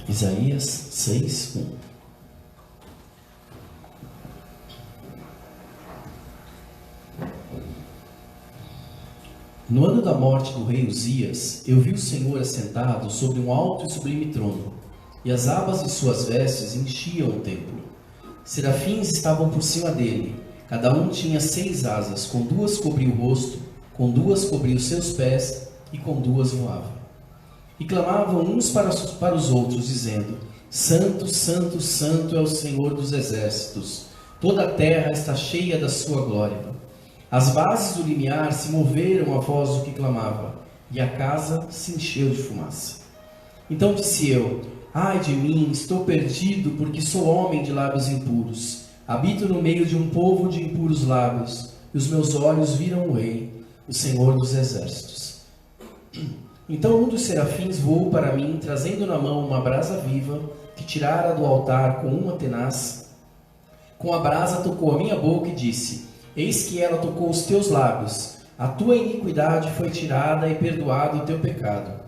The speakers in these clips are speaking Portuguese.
Isaías 6:1. No ano da morte do rei Uzias, eu vi o Senhor assentado sobre um alto e sublime trono, e as abas de suas vestes enchiam o templo. Serafins estavam por cima dele, cada um tinha 6 asas, com 2 cobria o rosto, com 2 cobria os seus pés, e com 2 voava. E clamavam uns para os outros, dizendo: Santo, Santo, Santo é o Senhor dos exércitos, toda a terra está cheia da sua glória. As bases do limiar se moveram à voz do que clamava, e a casa se encheu de fumaça. Então disse eu: Ai de mim, estou perdido, porque sou homem de lábios impuros. Habito no meio de um povo de impuros lábios, e os meus olhos viram o Rei, o Senhor dos exércitos. Então um dos serafins voou para mim, trazendo na mão uma brasa viva, que tirara do altar com uma tenaz. Com a brasa tocou a minha boca e disse: Eis que ela tocou os teus lábios, a tua iniquidade foi tirada e perdoado o teu pecado.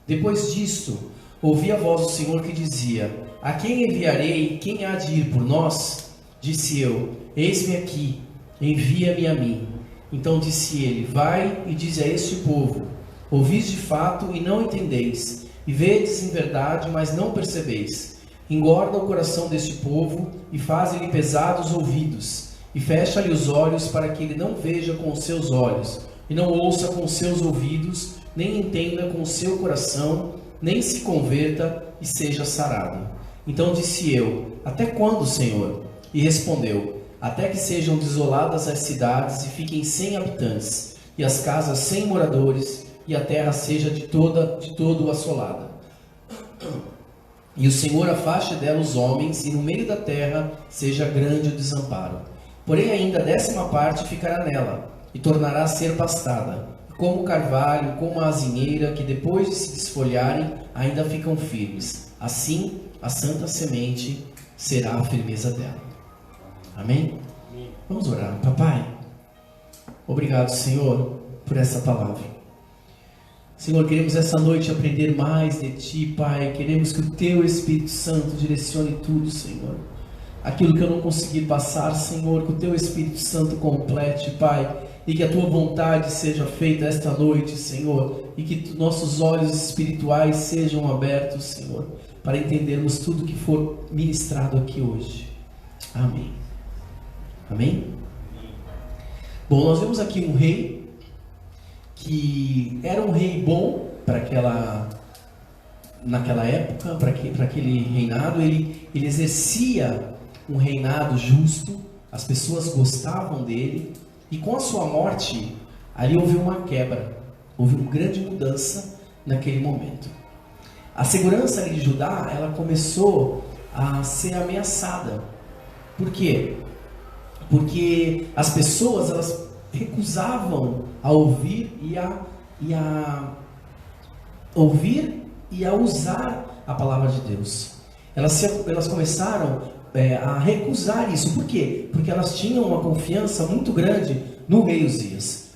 Depois disto, ouvi a voz do Senhor que dizia: A quem enviarei? Quem há de ir por nós? Disse eu: Eis-me aqui, envia-me a mim. Então disse ele: Vai e dize a este povo: Ouvis de fato e não entendeis, e vedes em verdade, mas não percebeis. Engorda o coração deste povo e faze-lhe pesados ouvidos, e fecha-lhe os olhos para que ele não veja com os seus olhos, e não ouça com os seus ouvidos, nem entenda com o seu coração, nem se converta e seja sarado. Então disse eu: Até quando, Senhor? E respondeu: Até que sejam desoladas as cidades e fiquem sem habitantes, e as casas sem moradores, e a terra seja de todo assolada. E o Senhor afaste dela os homens, e no meio da terra seja grande o desamparo. Porém ainda a 10ª parte ficará nela, e tornará a ser pastada, como o carvalho, como a azinheira, que depois de se desfolharem, ainda ficam firmes. Assim, a santa semente será a firmeza dela. Amém? Vamos orar. Papai, obrigado, Senhor, por essa palavra. Senhor, queremos essa noite aprender mais de Ti, Pai. Queremos que o Teu Espírito Santo direcione tudo, Senhor. Aquilo que eu não consegui passar, Senhor, que o Teu Espírito Santo complete, Pai, e que a Tua vontade seja feita esta noite, Senhor, e que nossos olhos espirituais sejam abertos, Senhor, para entendermos tudo que for ministrado aqui hoje. Amém. Amém? Bom, nós vemos aqui um rei que era um rei bom naquela época, para aquele reinado. Ele exercia um reinado justo, as pessoas gostavam dele, e com a sua morte, ali houve uma quebra, houve uma grande mudança naquele momento. A segurança ali de Judá, ela começou a ser ameaçada. Por quê? Porque as pessoas, elas recusavam a ouvir e a usar a palavra de Deus. Elas começaram a recusar isso. Por quê? Porque elas tinham uma confiança muito grande no rei Uzias.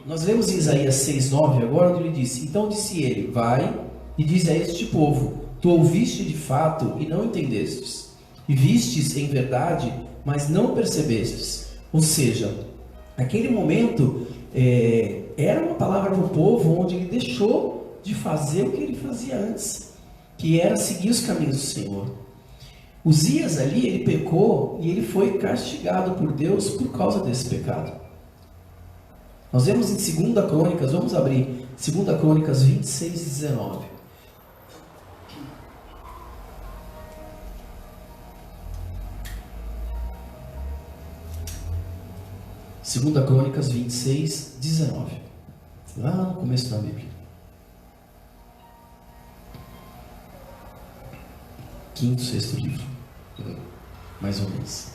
Nós lemos em Isaías 6:9 agora, onde ele disse: Então disse ele: Vai e diz a este povo: Tu ouviste de fato e não entendestes, e vistes em verdade, mas não percebestes. Ou seja, naquele momento era uma palavra para o povo onde ele deixou de fazer o que ele fazia antes, que era seguir os caminhos do Senhor. Uzias ali, ele pecou e ele foi castigado por Deus por causa desse pecado. Nós vemos em 2 Crônicas, vamos abrir 2 Crônicas 26 e 19. 2 Crônicas 26, 19. Lá no começo da Bíblia. 5º, 6º livro. Mais ou menos.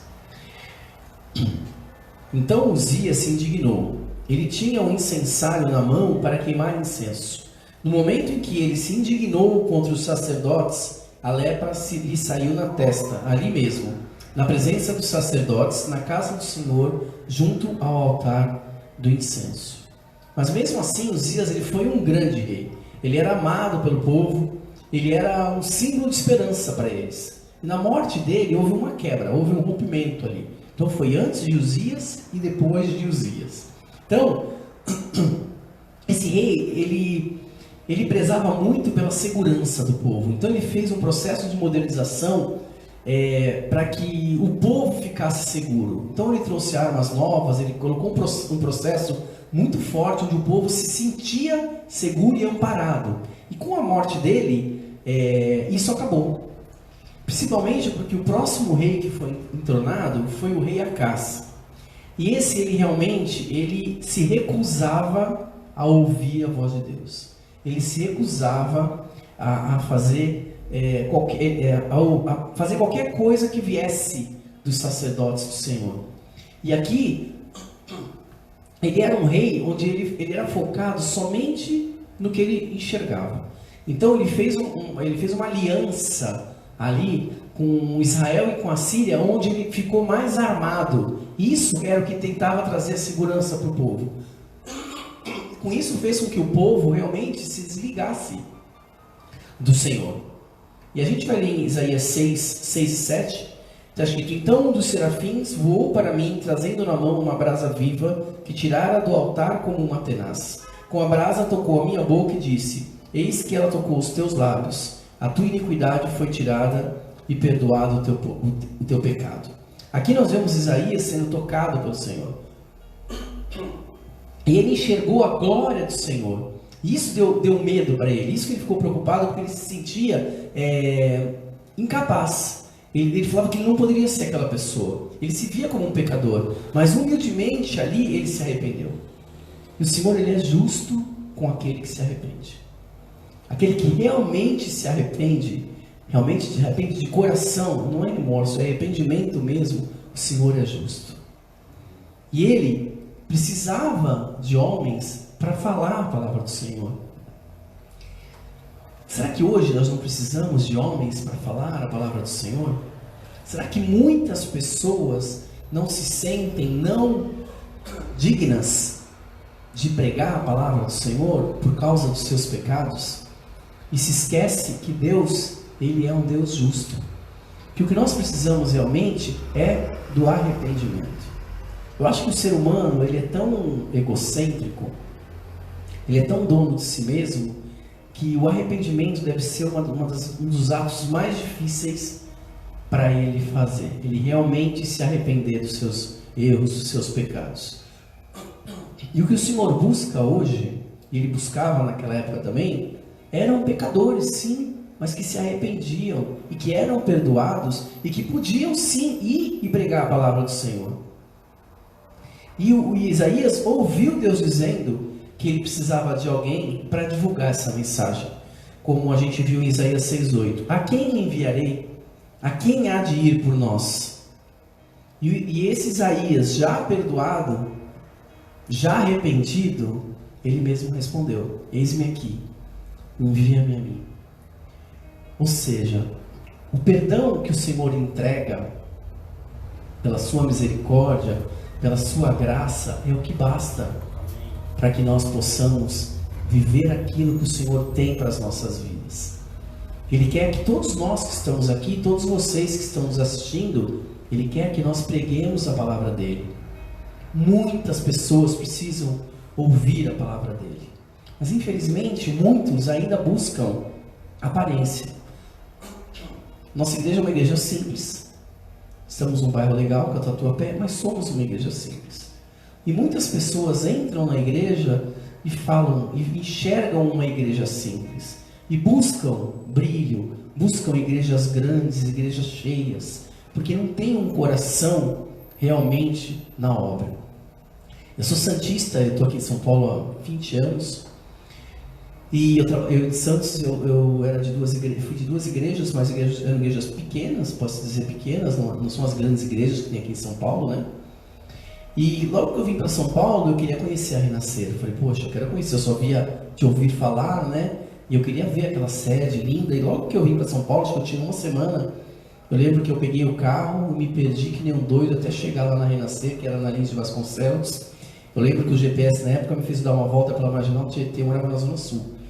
Então Uzias se indignou. Ele tinha um incensário na mão para queimar incenso. No momento em que ele se indignou contra os sacerdotes, a lepra lhe saiu na testa, ali mesmo, na presença dos sacerdotes, na casa do Senhor, junto ao altar do incenso. Mas mesmo assim, Uzias, ele foi um grande rei. Ele era amado pelo povo, ele era um símbolo de esperança para eles. E na morte dele houve uma quebra, houve um rompimento ali. Então foi antes de Uzias e depois de Uzias. Então, esse rei, ele prezava muito pela segurança do povo. Então ele fez um processo de modernização para que o povo ficasse seguro. Então ele trouxe armas novas, ele colocou um processo muito forte, onde o povo se sentia seguro e amparado. E com a morte dele, isso acabou. Principalmente porque o próximo rei que foi entronado foi o rei Acás. E esse, ele se recusava a ouvir a voz de Deus. Ele se recusava a fazer qualquer coisa que viesse dos sacerdotes do Senhor. E aqui, ele era um rei onde ele era focado somente no que ele enxergava. Então ele fez uma aliança ali com Israel e com a Síria, onde ele ficou mais armado. Isso era o que tentava trazer segurança para o povo. Com isso fez com que o povo realmente se desligasse do Senhor. E a gente vai ler em Isaías 6 e 7, está escrito: então um dos serafins voou para mim, trazendo na mão uma brasa viva, que tirara do altar como uma tenaz. Com a brasa tocou a minha boca e disse: eis que ela tocou os teus lábios, a tua iniquidade foi tirada e perdoado o teu pecado. Aqui nós vemos Isaías sendo tocado pelo Senhor. E ele enxergou a glória do Senhor. E isso deu medo para ele. Isso que ele ficou preocupado, porque ele se sentia incapaz. Ele falava que ele não poderia ser aquela pessoa. Ele se via como um pecador. Mas humildemente ali ele se arrependeu. E o Senhor, ele é justo com aquele que se arrepende. Aquele que realmente se arrepende de coração, não é remorso, é arrependimento mesmo, o Senhor é justo. E ele precisava de homens para falar a palavra do Senhor. Será que hoje nós não precisamos de homens para falar a palavra do Senhor? Será que muitas pessoas não se sentem não dignas de pregar a palavra do Senhor por causa dos seus pecados? E se esquece que Deus, Ele é um Deus justo. Que o que nós precisamos realmente é do arrependimento. Eu acho que o ser humano, ele é tão egocêntrico, ele é tão dono de si mesmo, que o arrependimento deve ser um dos atos mais difíceis para ele fazer. Ele realmente se arrepender dos seus erros, dos seus pecados. E o que o Senhor busca hoje, e ele buscava naquela época também, eram pecadores, sim, mas que se arrependiam e que eram perdoados e que podiam sim ir e pregar a palavra do Senhor. E Isaías ouviu Deus dizendo que ele precisava de alguém para divulgar essa mensagem, como a gente viu em Isaías 6,8. A quem enviarei? A quem há de ir por nós? E esse Isaías, já perdoado, já arrependido, ele mesmo respondeu: eis-me aqui, envia-me a mim. Ou seja, o perdão que o Senhor entrega pela sua misericórdia, pela sua graça, é o que basta para que nós possamos viver aquilo que o Senhor tem para as nossas vidas. Ele quer que todos nós que estamos aqui, todos vocês que estão nos assistindo, Ele quer que nós preguemos a palavra dEle. Muitas pessoas precisam ouvir a palavra dEle, mas infelizmente muitos ainda buscam aparência. Nossa igreja é uma igreja simples. Estamos num bairro legal, com a Tatuapé, mas somos uma igreja simples. E muitas pessoas entram na igreja e falam, e enxergam uma igreja simples. E buscam brilho, buscam igrejas grandes, igrejas cheias, porque não tem um coração realmente na obra. Eu sou santista, eu estou aqui em São Paulo há 20 anos. E eu em Santos, eu era de duas igrejas, fui de duas igrejas, mas eram igrejas pequenas, posso dizer pequenas, não são as grandes igrejas que tem aqui em São Paulo, né? E logo que eu vim para São Paulo, eu queria conhecer a Renascer. Eu falei, poxa, eu quero conhecer, eu só via te ouvir falar, né? E eu queria ver aquela sede linda. E logo que eu vim para São Paulo, acho que eu tinha uma semana, eu lembro que eu peguei o carro, me perdi que nem um doido até chegar lá na Renascer, que era na Lins de Vasconcelos. Eu lembro que o GPS na época me fez dar uma volta pela Marginal Tietê, eu morava na Zona Sul.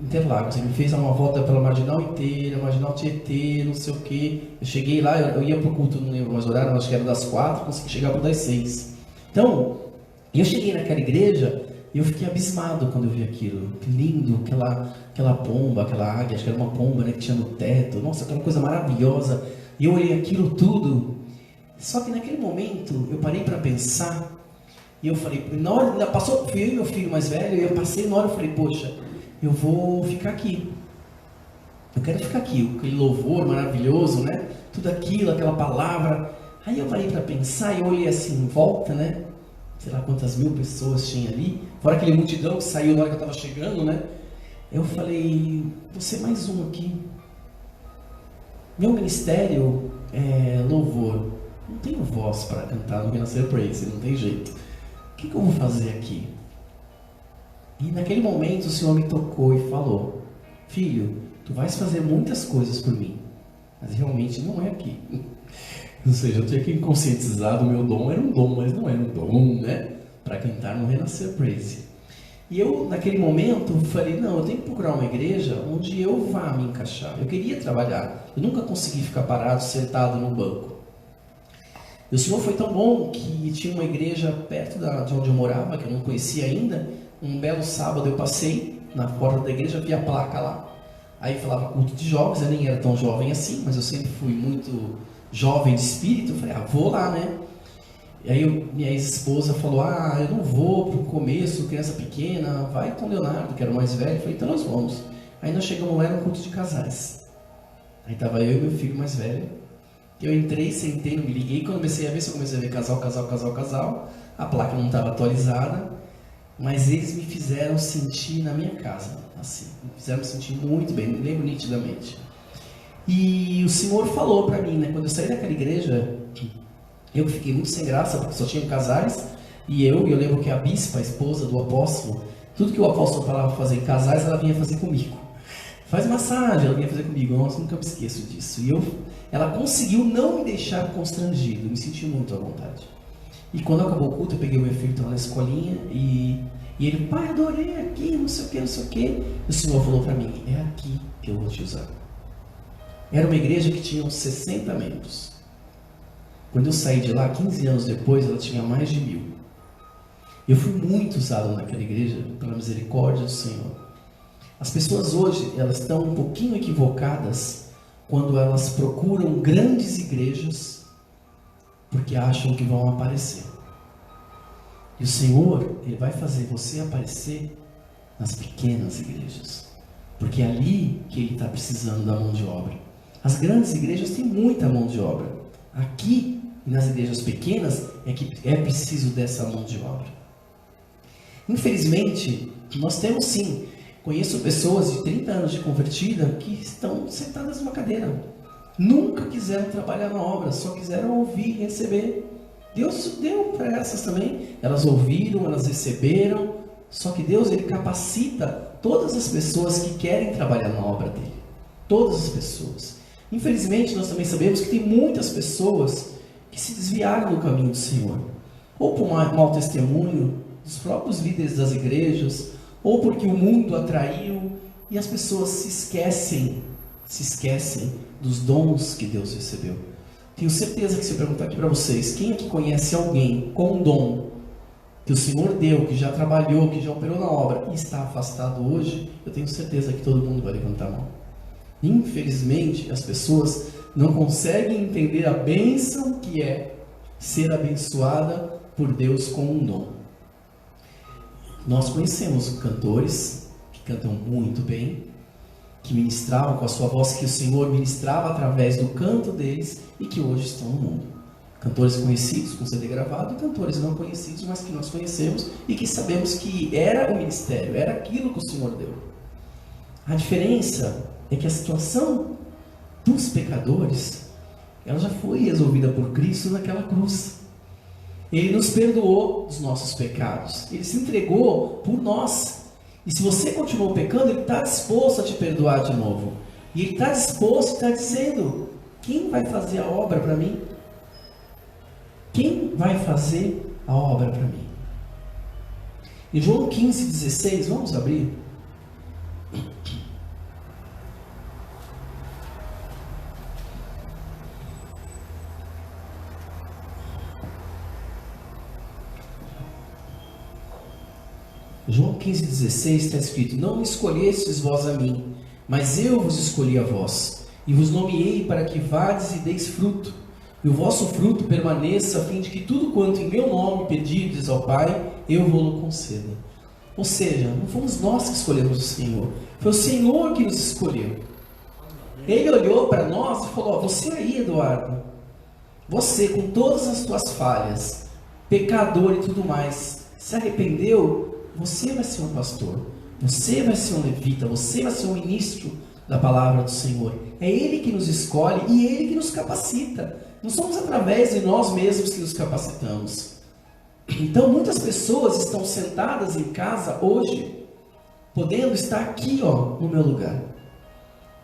Interlagos. Ele me fez uma volta pela Marginal inteira, Marginal Tietê, não sei o que. Eu cheguei lá, eu ia pro culto, não lembro mais o horário, acho que era das 4, consegui chegar pro das 6. Então, eu cheguei naquela igreja e eu fiquei abismado quando eu vi aquilo. Que lindo, aquela pomba, aquela águia, acho que era uma pomba, né, que tinha no teto. Nossa, aquela coisa maravilhosa. E eu olhei aquilo tudo. Só que naquele momento eu parei para pensar e eu falei, na hora, passou, fui eu e meu filho mais velho, e eu passei na hora, eu falei, poxa, eu vou ficar aqui. Eu quero ficar aqui, aquele louvor maravilhoso, né? Tudo aquilo, aquela palavra. Aí eu parei para pensar e eu olhei assim em volta, né? Sei lá quantas mil pessoas tinha ali. Fora aquele multidão que saiu na hora que eu estava chegando, né? Eu falei, vou ser mais um aqui. Meu ministério é louvor. Não tenho voz para cantar no Renascer Praise, não tem jeito. O que eu vou fazer aqui? E naquele momento o Senhor me tocou e falou, filho, tu vais fazer muitas coisas por mim, mas realmente não é aqui. Ou seja, eu tinha que conscientizar do meu dom, era um dom, mas não era um dom, né? Para cantar no Renascer Praise. E eu, naquele momento, falei, não, eu tenho que procurar uma igreja onde eu vá me encaixar. Eu queria trabalhar, eu nunca consegui ficar parado, sentado no banco. E o Senhor foi tão bom que tinha uma igreja perto de onde eu morava, que eu não conhecia ainda. Um belo sábado eu passei na porta da igreja, vi a placa lá. Aí falava culto de jovens, eu nem era tão jovem assim, mas eu sempre fui muito jovem de espírito. Eu falei, vou lá, né? E aí minha ex-esposa falou, eu não vou pro começo, criança pequena, vai com o Leonardo, que era o mais velho. Eu falei, então nós vamos. Aí nós chegamos lá, era um culto de casais. Aí estava eu e meu filho mais velho. Eu entrei, sentei, não me liguei. Quando comecei a ver, eu comecei a ver casal. A placa não estava atualizada. Mas eles me fizeram sentir na minha casa, assim, me fizeram sentir muito bem, me lembro nitidamente. E o Senhor falou para mim, né, quando eu saí daquela igreja, eu fiquei muito sem graça, porque só tinham casais, e eu lembro que a bispa, a esposa do apóstolo, tudo que o apóstolo falava fazer em casais, ela vinha fazer comigo. Faz massagem, ela vinha fazer comigo, nossa, nunca me esqueço disso. E ela conseguiu não me deixar constrangido, me senti muito à vontade. E quando acabou o culto, eu peguei o meu filho, estava na escolinha, e ele, pai, adorei aqui, não sei o que. E o Senhor falou para mim, é aqui que eu vou te usar. Era uma igreja que tinha uns 60 membros. Quando eu saí de lá, 15 anos depois, ela tinha mais de 1000. Eu fui muito usado naquela igreja, pela misericórdia do Senhor. As pessoas hoje, elas estão um pouquinho equivocadas quando elas procuram grandes igrejas porque acham que vão aparecer. E o Senhor, Ele vai fazer você aparecer nas pequenas igrejas, porque é ali que Ele está precisando da mão de obra. As grandes igrejas têm muita mão de obra. Aqui, nas igrejas pequenas, é que é preciso dessa mão de obra. Infelizmente, nós temos sim, conheço pessoas de 30 anos de convertida que estão sentadas numa cadeira. Nunca quiseram trabalhar na obra, só quiseram ouvir e receber. Deus deu para essas também. Elas ouviram, elas receberam. Só que Deus, Ele capacita todas as pessoas que querem trabalhar na obra dEle. Todas as pessoas. Infelizmente, nós também sabemos que tem muitas pessoas que se desviaram do caminho do Senhor. Ou por mau testemunho dos próprios líderes das igrejas, ou porque o mundo atraiu, e as pessoas se esquecem dos dons que Deus recebeu. Tenho certeza que se eu perguntar aqui para vocês, quem aqui conhece alguém com um dom que o Senhor deu, que já trabalhou, que já operou na obra e está afastado hoje, eu tenho certeza que todo mundo vai levantar a mão. Infelizmente, as pessoas não conseguem entender a bênção que é ser abençoada por Deus com um dom. Nós conhecemos cantores que cantam muito bem, que ministravam com a sua voz, que o Senhor ministrava através do canto deles e que hoje estão no mundo. Cantores conhecidos com CD gravado e cantores não conhecidos, mas que nós conhecemos e que sabemos que era o ministério, era aquilo que o Senhor deu. A diferença é que a situação dos pecadores, ela já foi resolvida por Cristo naquela cruz. Ele nos perdoou dos nossos pecados, Ele se entregou por nós. E se você continuou pecando, Ele está disposto a te perdoar de novo. E Ele está disposto, está dizendo, quem vai fazer a obra para mim? Quem vai fazer a obra para mim? Em João 15,16, vamos abrir? João 15,16 está escrito: não me escolhestes vós a mim, mas eu vos escolhi a vós, e vos nomeei para que vades e deis fruto, e o vosso fruto permaneça, a fim de que tudo quanto em meu nome pedirdes ao Pai, eu vou-lo conceda. Ou seja, não fomos nós que escolhemos o Senhor, foi o Senhor que nos escolheu. Ele olhou para nós e falou: você aí, Eduardo, você com todas as suas falhas, pecador e tudo mais, se arrependeu, você vai ser um pastor, você vai ser um levita, você vai ser um ministro da palavra do Senhor. É Ele que nos escolhe e Ele que nos capacita. Não somos através de nós mesmos que nos capacitamos. Então muitas pessoas estão sentadas em casa hoje, podendo estar aqui, no meu lugar.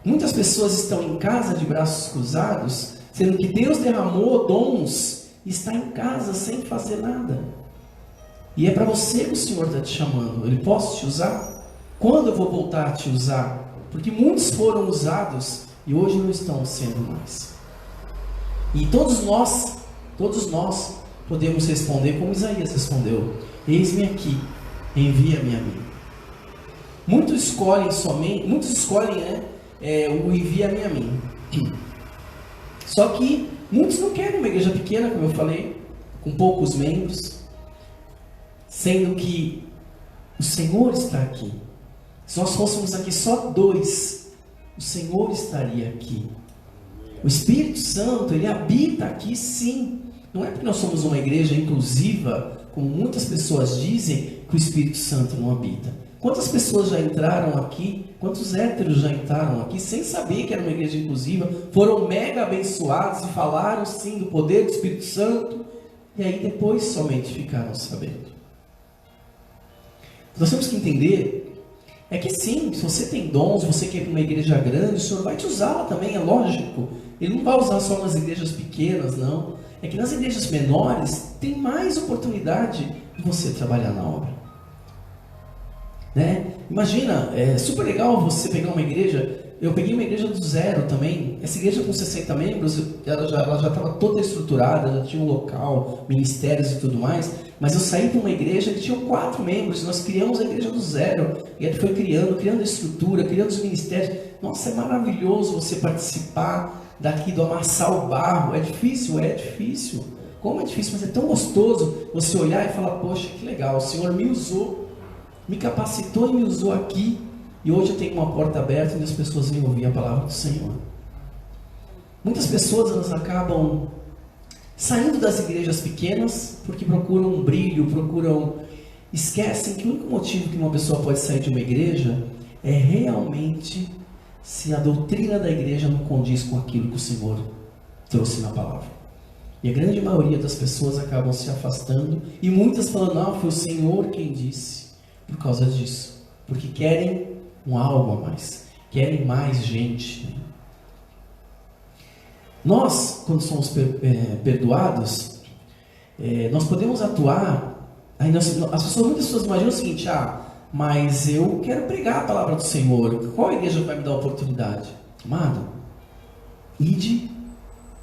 Muitas pessoas estão em casa de braços cruzados, sendo que Deus derramou dons e está em casa sem fazer nada. E é para você que o Senhor está te chamando. Ele: posso te usar? Quando eu vou voltar a te usar? Porque muitos foram usados e hoje não estão sendo mais. E todos nós podemos responder como Isaías respondeu: eis-me aqui, envia-me a mim. Muitos escolhem o envia-me a mim. Só que muitos não querem uma igreja pequena, como eu falei, com poucos membros, sendo que o Senhor está aqui. Se nós fôssemos aqui só 2, o Senhor estaria aqui. O Espírito Santo, Ele habita aqui sim. Não é porque nós somos uma igreja inclusiva, como muitas pessoas dizem, que o Espírito Santo não habita. Quantas pessoas já entraram aqui, quantos héteros já entraram aqui, sem saber que era uma igreja inclusiva, foram mega abençoados e falaram sim do poder do Espírito Santo, e aí depois somente ficaram sabendo. Nós temos que entender é que sim, se você tem dons, você quer ir para uma igreja grande, o Senhor vai te usá-la também, é lógico. Ele não vai usar só nas igrejas pequenas, não. É que nas igrejas menores tem mais oportunidade de você trabalhar na obra. Né? Imagina, é super legal você pegar uma igreja. Eu peguei uma igreja do zero também. Essa igreja com 60 membros, ela já estava toda estruturada, já tinha um local, ministérios e tudo mais. Mas eu saí para uma igreja que tinha 4 membros, nós criamos a igreja do zero. E a gente foi criando a estrutura, criando os ministérios. Nossa, é maravilhoso você participar daqui do amassar o barro. É difícil? É difícil. Como é difícil, mas é tão gostoso você olhar e falar: poxa, que legal, o Senhor me usou, me capacitou e me usou aqui. E hoje eu tenho uma porta aberta onde as pessoas vêm ouvir a palavra do Senhor. Muitas pessoas, elas acabam saindo das igrejas pequenas porque procuram um brilho, esquecem que o único motivo que uma pessoa pode sair de uma igreja é realmente se a doutrina da igreja não condiz com aquilo que o Senhor trouxe na palavra. E a grande maioria das pessoas acabam se afastando, e muitas falando: não, foi o Senhor quem disse, por causa disso, porque querem um algo a mais, querem mais gente. Nós, quando somos perdoados, nós podemos atuar. Muitas pessoas imaginam o seguinte: mas eu quero pregar a palavra do Senhor, qual igreja vai me dar a oportunidade? Amado, ide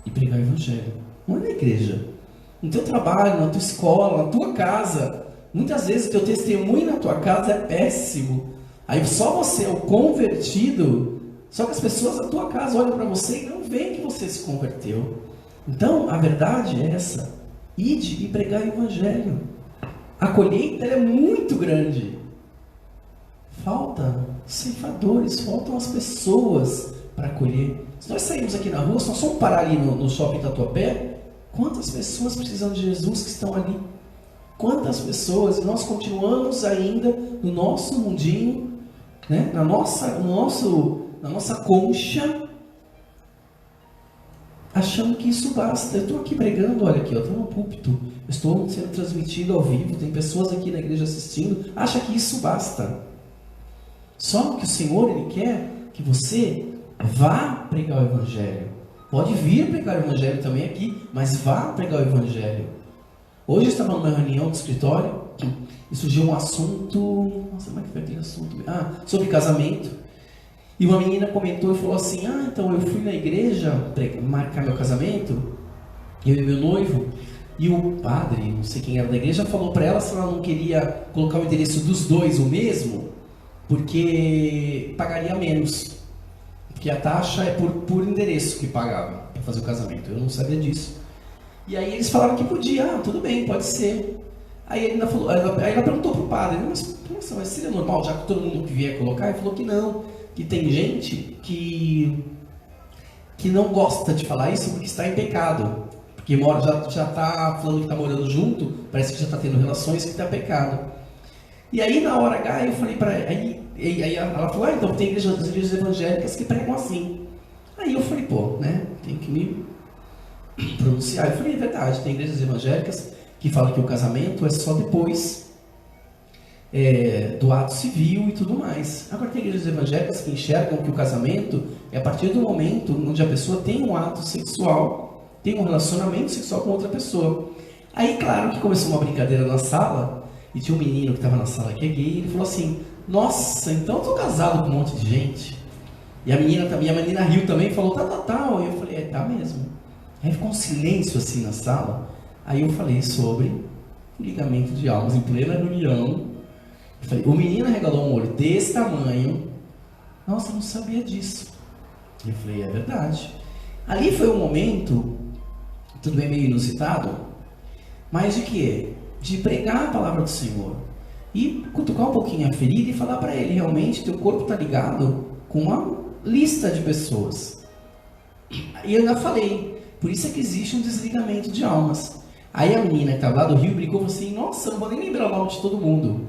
e pregar o Evangelho. Não é na igreja, no teu trabalho, na tua escola, na tua casa. Muitas vezes o teu testemunho na tua casa é péssimo. Aí só você é o convertido, só que as pessoas da tua casa olham para você e não veem que você se converteu. Então, a verdade é essa: ide e pregar o Evangelho. A colheita é muito grande. Falta ceifadores, faltam as pessoas para colher. Se nós sairmos aqui na rua, se nós formos parar ali no shopping Tatuapé, quantas pessoas precisam de Jesus que estão ali? Quantas pessoas? E nós continuamos ainda no nosso mundinho, né? na nossa concha, achando que isso basta. Eu estou aqui pregando, olha aqui, eu estou no púlpito, eu estou sendo transmitido ao vivo, tem pessoas aqui na igreja assistindo, acha que isso basta. Só que o Senhor, Ele quer que você vá pregar o Evangelho. Pode vir pregar o Evangelho também aqui, mas vá pregar o Evangelho. Hoje eu estava numa reunião do escritório e surgiu um assunto, nossa, como é que foi aquele assunto? Sobre casamento. E uma menina comentou e falou assim: então eu fui na igreja marcar meu casamento, eu e meu noivo, E o padre, não sei quem era da igreja, falou para ela se ela não queria colocar o endereço dos dois o mesmo, porque pagaria menos. Porque a taxa é por endereço que pagava para fazer o casamento. Eu não sabia disso. E aí eles falaram que podia, tudo bem, pode ser. Aí ele ainda falou, aí ela perguntou pro padre, mas seria normal, já que todo mundo que vier colocar? Ele falou que não, que tem gente que não gosta de falar isso porque está em pecado. Porque já está falando que está morando junto, parece que já está tendo relações, que está pecado. E aí na hora H eu falei para ela, aí ela falou, então tem as igrejas evangélicas que pregam assim. Aí eu falei, pô, né, tem que me pronunciar. Eu falei, é verdade, tem igrejas evangélicas que falam que o casamento é só depois do ato civil e tudo mais. Agora tem igrejas evangélicas que enxergam que o casamento é a partir do momento onde a pessoa tem um ato sexual, tem um relacionamento sexual com outra pessoa. Aí, claro que começou uma brincadeira na sala, e tinha um menino que estava na sala que é gay, e ele falou assim, nossa, então eu tô casado com um monte de gente. E a menina riu também, falou, tá. E eu falei, tá mesmo. Aí ficou um silêncio assim na sala. Aí eu falei sobre o ligamento de almas em plena reunião. Eu falei, o menino regalou um olho desse tamanho. Nossa, eu não sabia disso. Eu falei, é verdade. Ali foi um momento, tudo bem meio inusitado, mas de quê? De pregar a palavra do Senhor. E cutucar um pouquinho a ferida e falar para ele, realmente, teu corpo está ligado com uma lista de pessoas. E eu ainda falei, por isso é que existe um desligamento de almas. Aí a menina que estava lá do Rio brincou e falou assim, nossa, eu não vou nem lembrar o nome de todo mundo.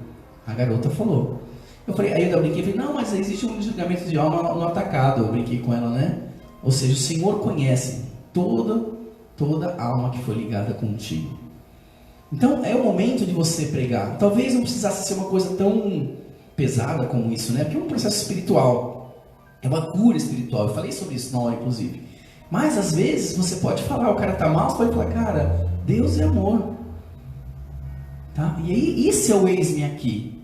A garota falou. Eu falei, aí eu ainda brinquei e falei, não, mas existe um desligamento de alma no atacado. Eu brinquei com ela, né? Ou seja, o Senhor conhece toda alma que foi ligada contigo. Então é o momento de você pregar. Talvez não precisasse ser uma coisa tão pesada como isso, né? Porque é um processo espiritual. É uma cura espiritual. Eu falei sobre isso na hora, inclusive. Mas às vezes você pode falar, o cara está mal, você pode falar, cara, Deus é amor. Tá? E aí, esse é o eis-me aqui.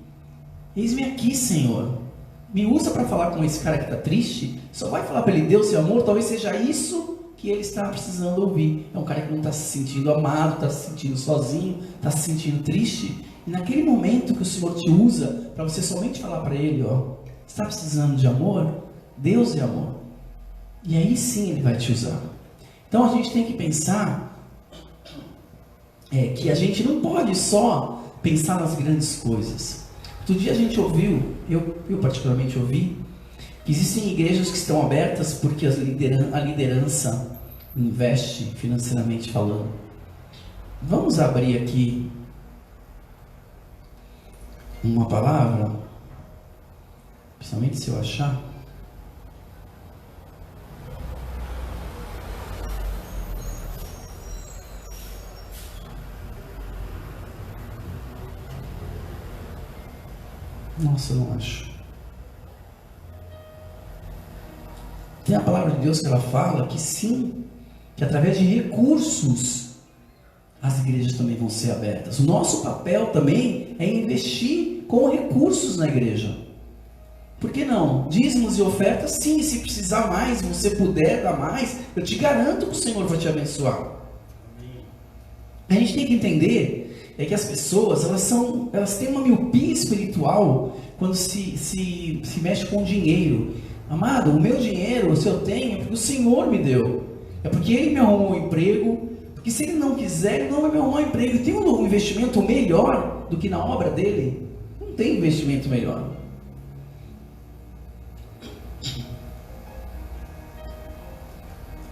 Eis-me aqui, Senhor. Me usa para falar com esse cara que está triste. Só vai falar para ele, Deus é amor. Talvez seja isso que ele está precisando ouvir. É um cara que não está se sentindo amado, está se sentindo sozinho, está se sentindo triste. E naquele momento que o Senhor te usa para você somente falar para ele, ó, está precisando de amor? Deus é amor. E aí sim ele vai te usar. Então a gente tem que pensar que a gente não pode só pensar nas grandes coisas. Outro dia a gente ouviu, eu particularmente ouvi, que existem igrejas que estão abertas porque a liderança investe financeiramente falando. Vamos abrir aqui uma palavra, principalmente se eu achar. Nossa, eu não acho. Tem a palavra de Deus que ela fala que sim, que através de recursos as igrejas também vão ser abertas. O nosso papel também é investir com recursos na igreja. Por que não? Dízimos e ofertas, sim, se precisar mais, você puder dar mais, eu te garanto que o Senhor vai te abençoar. A gente tem que entender que as pessoas, elas têm uma miopia espiritual quando se mexe com dinheiro. Amado, o meu dinheiro, se eu tenho, é porque o Senhor me deu. É porque Ele me arrumou um emprego. Porque se Ele não quiser, Ele não vai me arrumar um emprego. Tem um investimento melhor do que na obra dEle? Não tem investimento melhor.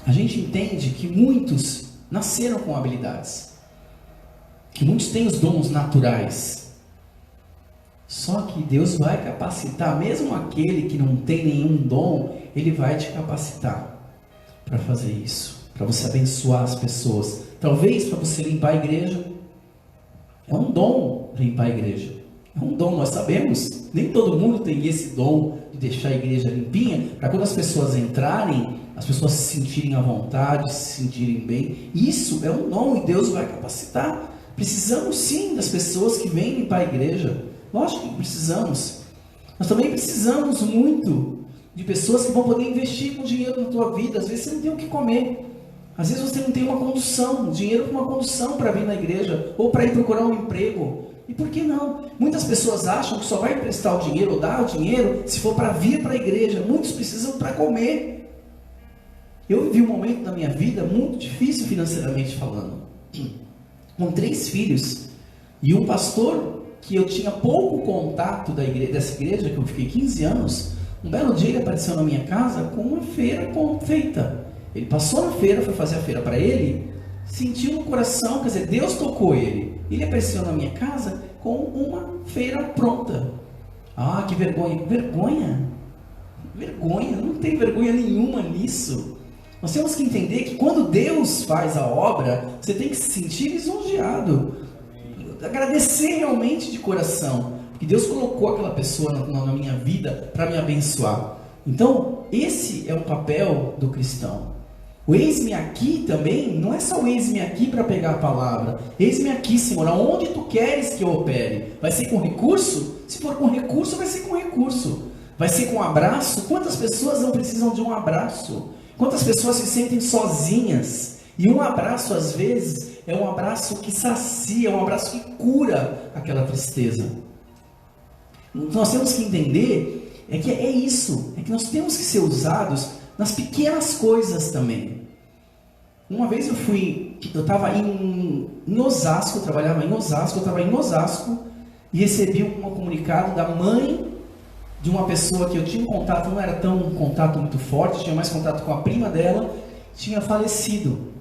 A gente entende que muitos nasceram com habilidades. Que muitos têm os dons naturais. Só que Deus vai capacitar, mesmo aquele que não tem nenhum dom, Ele vai te capacitar para fazer isso, para você abençoar as pessoas. Talvez para você limpar a igreja. É um dom limpar a igreja. É um dom, nós sabemos. Nem todo mundo tem esse dom de deixar a igreja limpinha, para quando as pessoas entrarem, as pessoas se sentirem à vontade, se sentirem bem. Isso é um dom e Deus vai capacitar. Precisamos sim das pessoas que vêm limpar a igreja. Lógico que precisamos. Nós também precisamos muito de pessoas que vão poder investir com dinheiro na tua vida. Às vezes você não tem o que comer. Às vezes você não tem uma condução, dinheiro para uma condução para vir na igreja, ou para ir procurar um emprego. E por que não? Muitas pessoas acham que só vai emprestar o dinheiro ou dar o dinheiro se for para vir para a igreja. Muitos precisam para comer. Eu vivi um momento da minha vida muito difícil financeiramente falando. Com 3 filhos e um pastor que eu tinha pouco contato dessa igreja, que eu fiquei 15 anos, um belo dia ele apareceu na minha casa com uma feira feita. Ele passou na feira, foi fazer a feira para ele, sentiu no coração, quer dizer, Deus tocou ele. Ele apareceu na minha casa com uma feira pronta. Ah, que vergonha! Vergonha? Vergonha? Não tem vergonha nenhuma nisso. Nós temos que entender que quando Deus faz a obra, você tem que se sentir lisonjeado. Agradecer realmente de coração. Porque Deus colocou aquela pessoa na minha vida para me abençoar. Então, esse é o papel do cristão. O eis-me aqui também, não é só o eis-me aqui para pegar a palavra. Eis-me aqui, Senhor, aonde tu queres que eu opere? Vai ser com recurso? Se for com recurso, vai ser com recurso. Vai ser com abraço? Quantas pessoas não precisam de um abraço? Quantas pessoas se sentem sozinhas? E um abraço, às vezes, é um abraço que sacia, é um abraço que cura aquela tristeza. Nós temos que entender que é isso, é que nós temos que ser usados nas pequenas coisas também. Uma vez eu estava em Osasco, eu trabalhava em Osasco, eu estava em Osasco e recebi um comunicado da mãe de uma pessoa que eu tinha um contato, não era tão um contato muito forte, tinha mais contato com a prima dela, tinha falecido.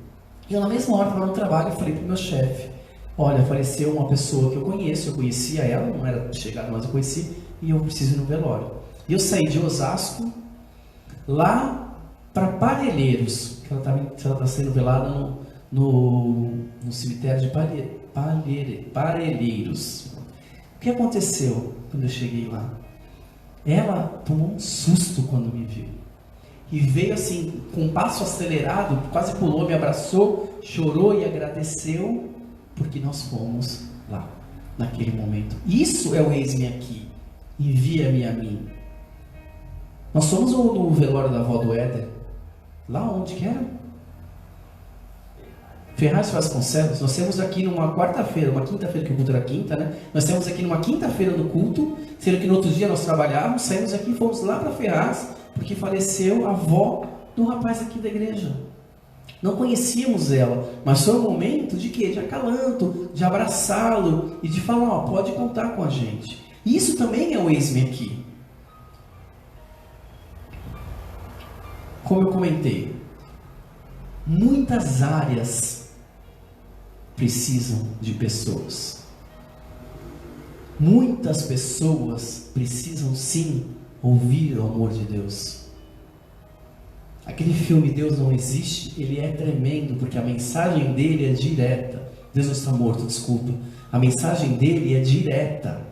E eu na mesma hora estava no trabalho e falei para o meu chefe, olha, faleceu uma pessoa que eu conheço, eu conhecia ela, não era chegada, mas eu conheci, e eu preciso ir no velório. E eu saí de Osasco, lá para Parelheiros, que ela está sendo velada no cemitério de Parelheiros. O que aconteceu quando eu cheguei lá? Ela tomou um susto quando me viu. E veio assim, com um passo acelerado, quase pulou, me abraçou, chorou e agradeceu, porque nós fomos lá, naquele momento. Isso é o eis-me aqui, envia-me a mim. Nós fomos no velório da avó do Éder, lá onde que era? Ferraz Vasconcelos. Nós temos aqui numa quarta-feira, uma quinta-feira, que o culto era quinta, né? Nós temos aqui numa quinta-feira no culto, sendo que no outro dia nós trabalhávamos, saímos aqui e fomos lá para Ferraz, porque faleceu a avó do rapaz aqui da igreja. Não conhecíamos ela, mas foi um momento de quê? De acalanto, de abraçá-lo e de falar, ó, pode contar com a gente. E isso também é o eis-me aqui. Como eu comentei, muitas áreas precisam de pessoas. Muitas pessoas precisam sim ouvir o amor de Deus. Aquele filme Deus Não Existe, ele é tremendo, porque a mensagem dele é direta. Deus não está morto, desculpa. A mensagem dele é direta.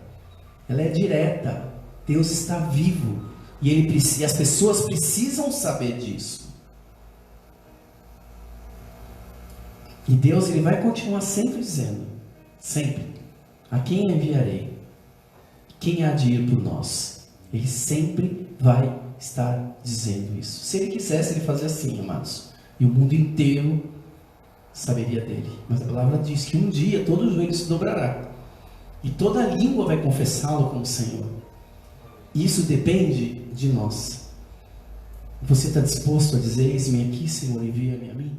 Ela é direta. Deus está vivo. E as pessoas precisam saber disso. E Deus, ele vai continuar sempre dizendo, sempre, a quem enviarei? Quem há de ir por nós? Ele sempre vai estar dizendo isso. Se ele quisesse, ele fazia assim, amados. E o mundo inteiro saberia dele. Mas a palavra diz que um dia todo joelho se dobrará. E toda língua vai confessá-lo como Senhor. Isso depende de nós. Você está disposto a dizer, eis-me aqui, Senhor, envia-me a mim?